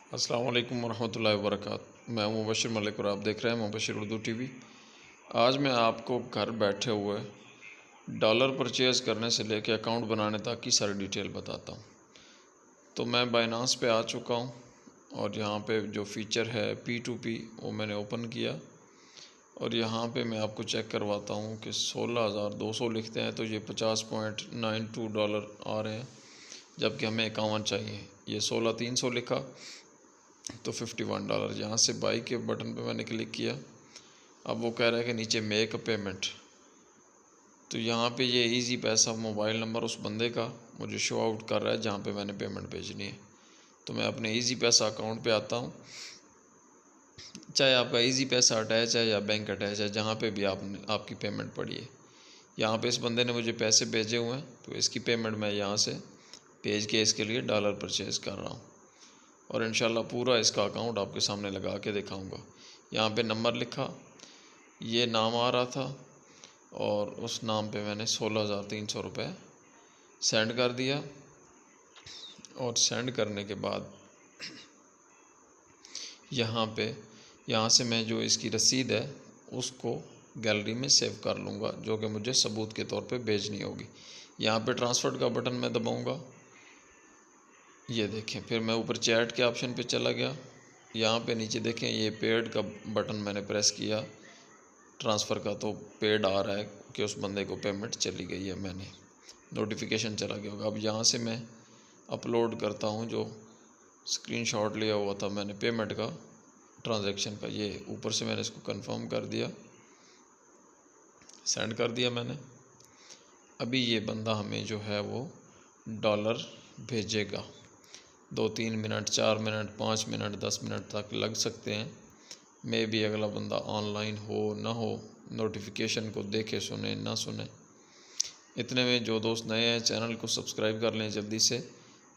अस्सलाम वालेकुम वरहमतुल्लाहि वबरकातुहू। मैं मुबशिर मलिक और आप देख रहे हैं मुबशिर उर्दू टीवी। आज मैं आपको घर बैठे हुए डॉलर परचेज़ करने से लेकर अकाउंट बनाने तक की सारी डिटेल बताता हूँ। तो मैं बाइनांस पे आ चुका हूँ और यहाँ पे जो फ़ीचर है P2P वो मैंने ओपन किया और यहाँ पे मैं आपको चेक करवाता हूँ कि 16,200 लिखते हैं तो ये $50.92 आ रहे हैं, जबकि हमें 51 चाहिए। ये 16,300 लिखा तो $51। यहाँ से बाई के बटन पे मैंने क्लिक किया। अब वो कह रहा है कि नीचे मेक अ पेमेंट, तो यहाँ पे ये इजी पैसा मोबाइल नंबर उस बंदे का मुझे शो आउट कर रहा है जहाँ पे मैंने पेमेंट भेजनी है। तो मैं अपने इजी पैसा अकाउंट पे आता हूँ। चाहे आपका इजी पैसा अटैच है या बैंक अटैच है, जहाँ पे भी आपकी पेमेंट पड़ी है। यहाँ पे इस बंदे ने मुझे पैसे भेजे हुए हैं तो इसकी पेमेंट मैं यहाँ से भेज के इसके लिए डॉलर परचेज़ कर रहा हूँ और इंशाल्लाह पूरा इसका अकाउंट आपके सामने लगा के दिखाऊंगा। यहाँ पे नंबर लिखा, ये नाम आ रहा था और उस नाम पे मैंने 16,300 रुपये सेंड कर दिया। और सेंड करने के बाद यहाँ से मैं जो इसकी रसीद है उसको गैलरी में सेव कर लूँगा, जो कि मुझे सबूत के तौर पे भेजनी होगी। यहाँ पे ट्रांसफ़र का बटन मैं दबाऊँगा, ये देखें। फिर मैं ऊपर चैट के ऑप्शन पे चला गया। यहाँ पे नीचे देखें ये पेड का बटन मैंने प्रेस किया ट्रांसफ़र का, तो पेड आ रहा है कि उस बंदे को पेमेंट चली गई है, मैंने नोटिफिकेशन चला गया होगा। अब यहाँ से मैं अपलोड करता हूँ जो स्क्रीनशॉट लिया हुआ था मैंने पेमेंट का, ट्रांजैक्शन का। ये ऊपर से मैंने इसको कंफर्म कर दिया, सेंड कर दिया मैंने। अभी ये बंदा हमें जो है वो डॉलर भेजेगा। 2-3 मिनट, 4 मिनट, 5 मिनट, 10 मिनट तक लग सकते हैं। मे भी अगला बंदा ऑनलाइन हो ना हो, नोटिफिकेशन को देखे सुने ना सुने। इतने में जो दोस्त नए हैं चैनल को सब्सक्राइब कर लें जल्दी से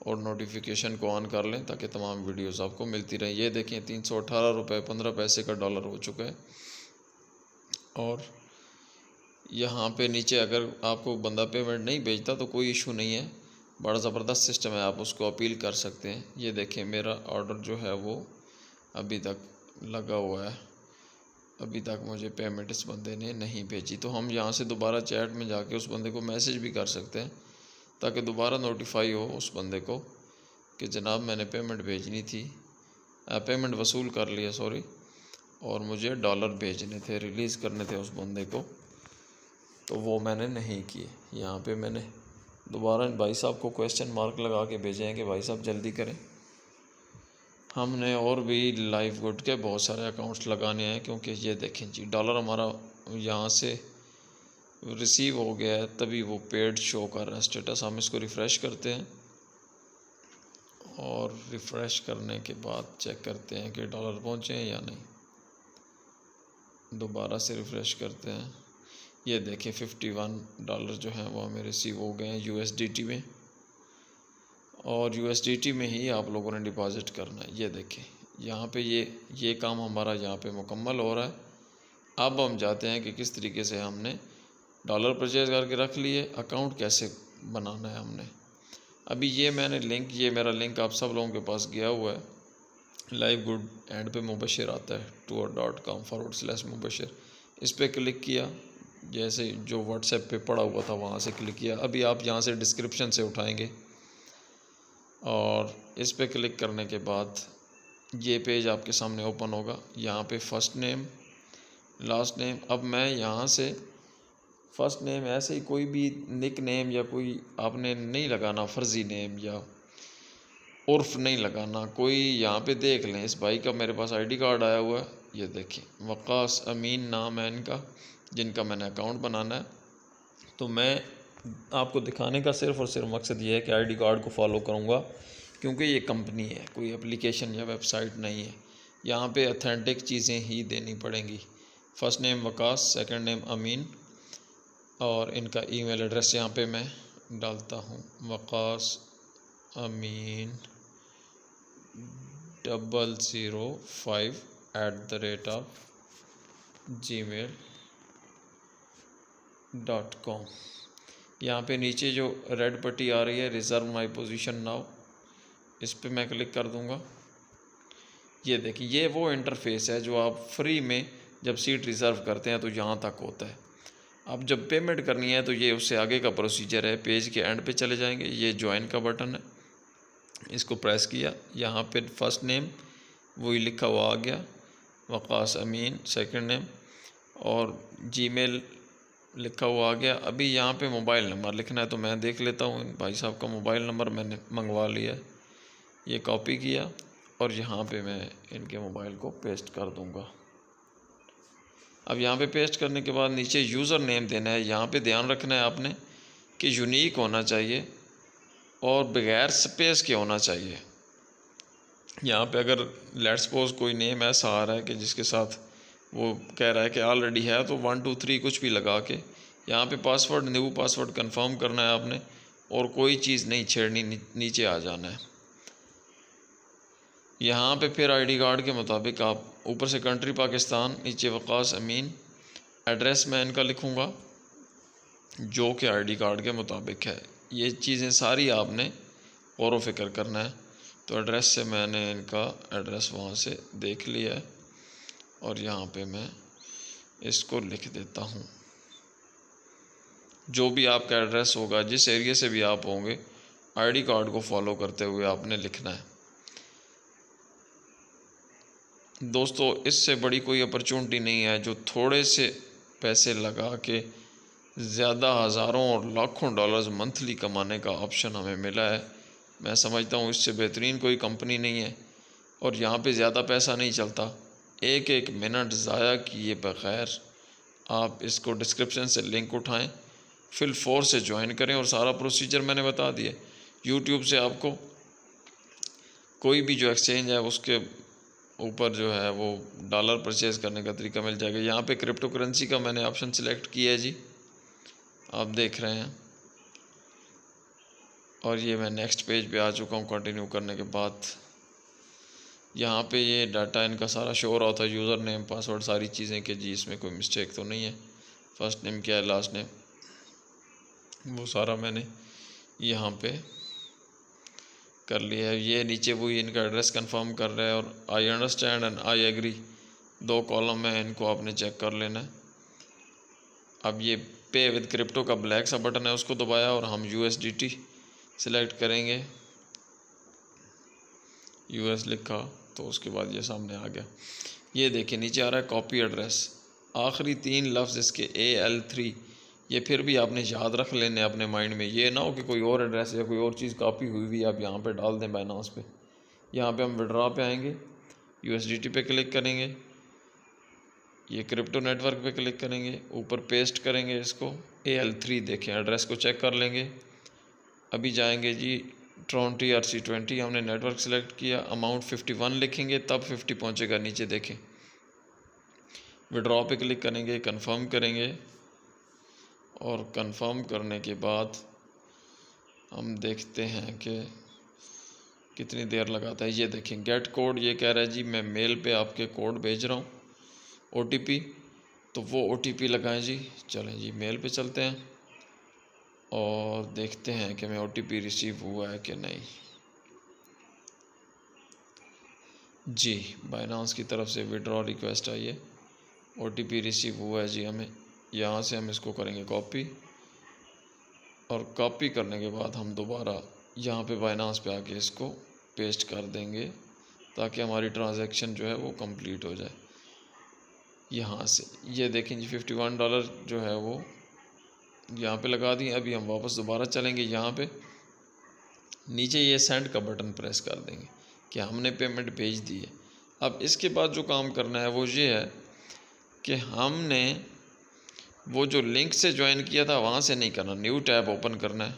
और नोटिफिकेशन को ऑन कर लें ताकि तमाम वीडियोस आपको मिलती रहें। ये देखें 318 रुपये 15 पैसे का डॉलर हो चुका है। और यहाँ पे नीचे अगर आपको बंदा पेमेंट नहीं भेजता तो कोई इशू नहीं है, बड़ा ज़बरदस्त सिस्टम है, आप उसको अपील कर सकते हैं। ये देखें मेरा ऑर्डर जो है वो अभी तक लगा हुआ है, अभी तक मुझे पेमेंट इस बंदे ने नहीं भेजी। तो हम यहाँ से दोबारा चैट में जाके उस बंदे को मैसेज भी कर सकते हैं ताकि दोबारा नोटिफाई हो उस बंदे को कि जनाब मैंने पेमेंट भेजनी थी, पेमेंट वसूल कर लिया सॉरी, और मुझे डॉलर भेजने थे, रिलीज़ करने थे उस बंदे को, तो वो मैंने नहीं किए। यहाँ पे मैंने दोबारा भाई साहब को क्वेश्चन मार्क लगा के भेजे हैं कि भाई साहब जल्दी करें। हमने और भी लाइव गुड के बहुत सारे अकाउंट्स लगाने हैं, क्योंकि ये देखें जी डॉलर हमारा यहाँ से रिसीव हो गया है, तभी वो पेड शो कर रहा है स्टेटस। हम इसको रिफ़्रेश करते हैं और रिफ़्रेश करने के बाद चेक करते हैं कि डॉलर पहुँचे हैं या नहीं। दोबारा से रिफ़्रेश करते हैं, ये देखें $51 जो हैं वो हमें रिसीव हो गए हैं USDT में, और USDT में ही आप लोगों ने डिपॉज़िट करना है। ये देखें यहाँ पे ये काम हमारा यहाँ पे मुकम्मल हो रहा है। अब हम जाते हैं कि किस तरीके से हमने डॉलर परचेज़ करके रख लिए, अकाउंट कैसे बनाना है हमने। अभी ये मैंने लिंक, ये मेरा लिंक आप सब लोगों के पास गया हुआ है, लाइव गुड एंड पे मुबशिर आता है tour.com/मुबशिर। इस पर क्लिक किया, जैसे जो व्हाट्सएप पे पड़ा हुआ था वहाँ से क्लिक किया। अभी आप यहाँ से डिस्क्रिप्शन से उठाएंगे और इस पर क्लिक करने के बाद ये पेज आपके सामने ओपन होगा। यहाँ पे फ़र्स्ट नेम, लास्ट नेम। अब मैं यहाँ से फ़र्स्ट नेम ऐसे ही कोई भी निक नेम या कोई आपने नहीं लगाना, फ़र्ज़ी नेम या उर्फ नहीं लगाना कोई। यहाँ पे देख लें इस भाई का मेरे पास आईडी कार्ड आया हुआ है, ये देखें वक़ास अमीन नाम है इनका, जिनका मैंने अकाउंट बनाना है। तो मैं आपको दिखाने का सिर्फ़ और सिर्फ मकसद ये है कि आईडी कार्ड को फॉलो करूँगा, क्योंकि ये कंपनी है, कोई एप्लीकेशन या वेबसाइट नहीं है। यहाँ पे ऑथेंटिक चीज़ें ही देनी पड़ेंगी। First name Waqas, second name Amin, और इनका ईमेल एड्रेस यहाँ पे मैं डालता हूँ वक़ास अमीन 005@gmail.com। यहाँ पे नीचे जो रेड पट्टी आ रही है रिज़र्व माई पोजीशन नाउ, इस पे मैं क्लिक कर दूँगा। ये देखिए, ये वो इंटरफेस है जो आप फ्री में जब सीट रिज़र्व करते हैं तो यहाँ तक होता है। अब जब पेमेंट करनी है तो ये उससे आगे का प्रोसीजर है। पेज के एंड पे चले जाएंगे, ये ज्वाइन का बटन है, इसको प्रेस किया, यहाँ पे फर्स्ट नेम वही लिखा हुआ आ गया, वक़ास अमीन सेकंड नेम, और जीमेल लिखा हुआ आ गया। अभी यहाँ पे मोबाइल नंबर लिखना है, तो मैं देख लेता हूँ भाई साहब का मोबाइल नंबर मैंने मंगवा लिया, ये कॉपी किया और यहाँ पे मैं इनके मोबाइल को पेस्ट कर दूँगा। अब यहाँ पे पेस्ट करने के बाद नीचे यूज़र नेम देना है। यहाँ पे ध्यान रखना है आपने कि यूनिक होना चाहिए और बगैर स्पेस के होना चाहिए। यहाँ पे अगर लेट्स सपोज कोई नेम ऐसा आ रहा है कि जिसके साथ वो कह रहा है कि ऑलरेडी है, तो 1 2 3 कुछ भी लगा के यहाँ पे पासवर्ड, न्यू पासवर्ड कंफर्म करना है आपने, और कोई चीज़ नहीं छेड़नी, नीचे आ जाना है। यहाँ पे फिर आईडी कार्ड के मुताबिक आप ऊपर से कंट्री पाकिस्तान, नीचे वक़ास अमीन, एड्रेस मैं इनका लिखूँगा जो कि आईडी कार्ड के मुताबिक है। ये चीज़ें सारी आपने गौर व फिक्र करना है। तो एड्रेस से मैंने इनका एड्रेस वहाँ से देख लिया है और यहाँ पे मैं इसको लिख देता हूँ। जो भी आपका एड्रेस होगा, जिस एरिया से भी आप होंगे, आईडी कार्ड को फॉलो करते हुए आपने लिखना है। दोस्तों, इससे बड़ी कोई अपॉर्चुनिटी नहीं है जो थोड़े से पैसे लगा के ज़्यादा हज़ारों और लाखों डॉलर्स मंथली कमाने का ऑप्शन हमें मिला है। मैं समझता हूँ इससे बेहतरीन कोई कंपनी नहीं है और यहाँ पे ज़्यादा पैसा नहीं चलता। एक एक मिनट ज़ाया किए बग़ैर आप इसको डिस्क्रिप्शन से लिंक उठाएं, फिल 4 से ज्वाइन करें और सारा प्रोसीजर मैंने बता दिया। यूट्यूब से आपको कोई भी जो एक्सचेंज है उसके ऊपर जो है वो डॉलर परचेज़ करने का तरीका मिल जाएगा। यहाँ पे क्रिप्टो करेंसी का मैंने ऑप्शन सिलेक्ट किया है जी, आप देख रहे हैं, और ये मैं नेक्स्ट पेज पे आ चुका हूँ। कंटिन्यू करने के बाद यहाँ पे ये डाटा इनका सारा शो हो रहा होता है, यूज़र नेम, पासवर्ड, सारी चीज़ें कि जी इसमें कोई मिस्टेक तो नहीं है। फर्स्ट नेम क्या है, लास्ट नेम, वो सारा मैंने यहाँ पे कर लिया है। ये नीचे वही इनका एड्रेस कंफर्म कर रहा है और I understand and I agree 2 column है, इनको आपने चेक कर लेना है। अब ये पे विद क्रिप्टो का ब्लैक सा बटन है, उसको दबाया और हम USDT सिलेक्ट करेंगे। US लिखा तो उसके बाद ये सामने आ गया। ये देखिए नीचे आ रहा है कॉपी एड्रेस, आखिरी 3 लफ्ज़ इसके AL3, ये फिर भी आपने याद रख लेने अपने माइंड में। ये ना हो कि कोई और एड्रेस या कोई और चीज़ कॉपी हुई हुई आप यहाँ पे डाल दें बाइनांस पे। यहाँ पे हम विड्रॉ पे आएंगे, USDT पे क्लिक करेंगे, ये क्रिप्टो नेटवर्क पे क्लिक करेंगे, ऊपर पेस्ट करेंगे इसको, AL3 देखें, एड्रेस को चेक कर लेंगे। अभी जाएंगे जी ट्रोंटी RC20, हमने नेटवर्क सेलेक्ट किया, अमाउंट 51 लिखेंगे तब 50 पहुँचेगा। नीचे देखें, विड्रॉ पे क्लिक करेंगे, कंफर्म करेंगे और कंफर्म करने के बाद हम देखते हैं कि कितनी देर लगाता है। ये देखें गेट कोड, ये कह रहा है जी मैं मेल पे आपके कोड भेज रहा हूँ, OTP, तो वो OTP लगाएं जी। चलें जी मेल पे चलते हैं और देखते हैं कि मैं OTP रिसीव हुआ है कि नहीं। जी बाइनांस की तरफ से विड्रॉ रिक्वेस्ट आई है, OTP रिसीव हुआ है जी हमें। यहाँ से हम इसको करेंगे कॉपी और कॉपी करने के बाद हम दोबारा यहाँ पे बाइनांस पे आके इसको पेस्ट कर देंगे ताकि हमारी ट्रांजैक्शन जो है वो कंप्लीट हो जाए। यहाँ से ये देखें जी $51 जो है वो यहाँ पे लगा दिए। अभी हम वापस दोबारा चलेंगे, यहाँ पे नीचे ये सेंड का बटन प्रेस कर देंगे कि हमने पेमेंट भेज दी है। अब इसके बाद जो काम करना है वो ये है कि हमने वो जो लिंक से ज्वाइन किया था वहाँ से नहीं करना, न्यू टैब ओपन करना है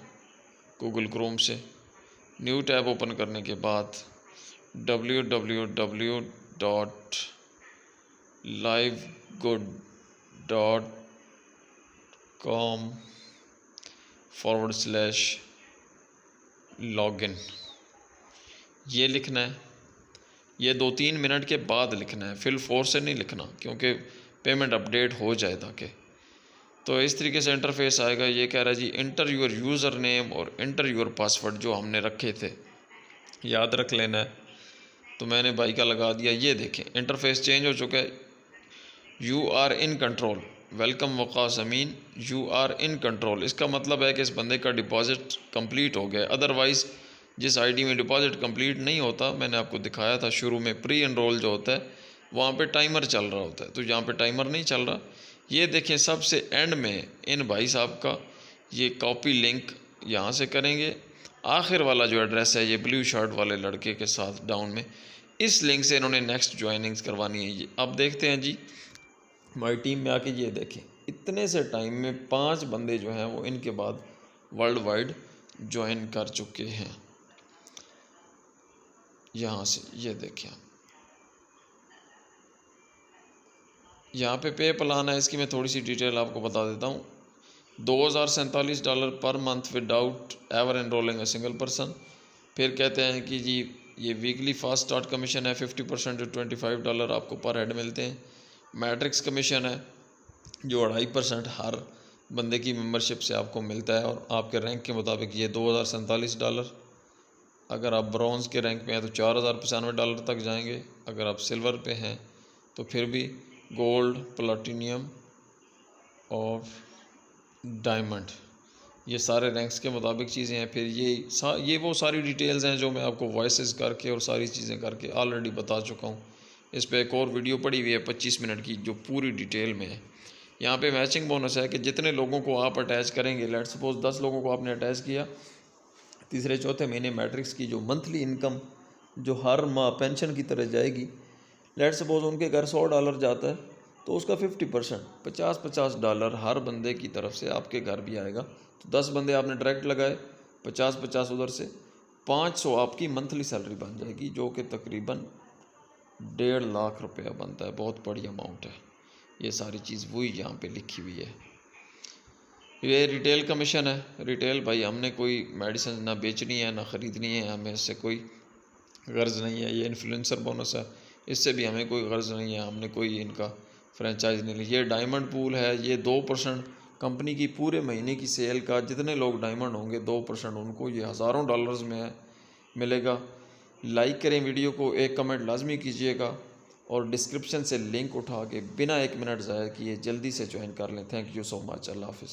गूगल क्रोम से। न्यू टैब ओपन करने के बाद livegood.com/login ये लिखना है। ये 2-3 मिनट के बाद लिखना है, फिल 4 से नहीं लिखना क्योंकि पेमेंट अपडेट हो जाए ताकि। तो इस तरीके से इंटरफेस आएगा। ये कह रहा है जी इंटर योर यूज़र नेम और इंटर योर पासवर्ड जो हमने रखे थे, याद रख लेना है। तो तो मैंने भाई का लगा दिया। ये देखें इंटरफेस चेंज हो चुका है। You are in control, welcome Waqas Amin, you are in control. इसका मतलब है कि इस बंदे का डिपॉज़िट कंप्लीट हो गया। अदरवाइज़ जिस आईडी में डिपॉज़िट कंप्लीट नहीं होता, मैंने आपको दिखाया था शुरू में, प्री एनरोल जो होता है वहाँ पे टाइमर चल रहा होता है, तो यहाँ पे टाइमर नहीं चल रहा। ये देखें सबसे एंड में इन भाई साहब का ये कॉपी लिंक यहाँ से करेंगे। आखिर वाला जो एड्रेस है ये ब्लू शर्ट वाले लड़के के साथ डाउन में, इस लिंक से इन्होंने नेक्स्ट ज्वाइनिंग्स करवानी है। ये अब देखते हैं जी माई टीम में आके। ये देखें इतने से टाइम में 5 बंदे जो हैं वो इनके बाद वर्ल्ड वाइड ज्वाइन कर चुके हैं। यहाँ से ये देखें, यहाँ पे प्लान है, इसकी मैं थोड़ी सी डिटेल आपको बता देता हूँ। $2047 per month without ever enrolling a single person. फिर कहते हैं कि जी ये वीकली फास्ट स्टार्ट कमीशन है 50% जो $25 आपको पर हेड मिलते हैं। मैट्रिक्स कमीशन है जो 2.5% हर बंदे की मेंबरशिप से आपको मिलता है, और आपके रैंक के मुताबिक ये $2047। अगर आप ब्रॉन्ज़ के रैंक पे हैं तो $4095 तक जाएंगे। अगर आप सिल्वर पे हैं तो फिर भी गोल्ड, प्लैटिनियम और डायमंड, ये सारे रैंक्स के मुताबिक चीज़ें हैं। फिर ये वो सारी डिटेल्स हैं जो मैं आपको वॉइसेस करके और सारी चीज़ें करके ऑलरेडी बता चुका हूँ। इस पर एक और वीडियो पड़ी हुई है 25 मिनट की जो पूरी डिटेल में है। यहाँ पे मैचिंग बोनस है कि जितने लोगों को आप अटैच करेंगे, लेट सपोज 10 लोगों को आपने अटैच किया, तीसरे चौथे महीने मैट्रिक्स की जो मंथली इनकम जो हर माह पेंशन की तरह जाएगी, लेट सपोज उनके घर $100 जाता है तो उसका 50% $50 हर बंदे की तरफ से आपके घर भी आएगा। तो 10 बंदे आपने डायरेक्ट लगाए, 50 उधर से, 500 आपकी मंथली सैलरी बन जाएगी, जो कि तकरीबन 1.5 लाख रुपया बनता है। बहुत बड़ी अमाउंट है। ये सारी चीज़ वही यहाँ पे लिखी हुई है। ये रिटेल कमीशन है। रिटेल भाई हमने कोई मेडिसिन ना बेचनी है ना ख़रीदनी है, हमें इससे कोई गर्ज़ नहीं है। ये इन्फ्लुएंसर बोनस है, इससे भी हमें कोई गर्ज़ नहीं है, हमने कोई इनका फ्रेंचाइज नहीं ली। ये डायमंड पूल है, ये 2% कंपनी की पूरे महीने की सेल का जितने लोग डायमंड होंगे 2% उनको ये हज़ारों डॉलर्स में मिलेगा। लाइक करें वीडियो को, एक कमेंट लाजमी कीजिएगा और डिस्क्रिप्शन से लिंक उठा के बिना 1 मिनट ज़ाया किए जल्दी से ज्वाइन कर लें। Thank you so much. Allah हाफ़िज़।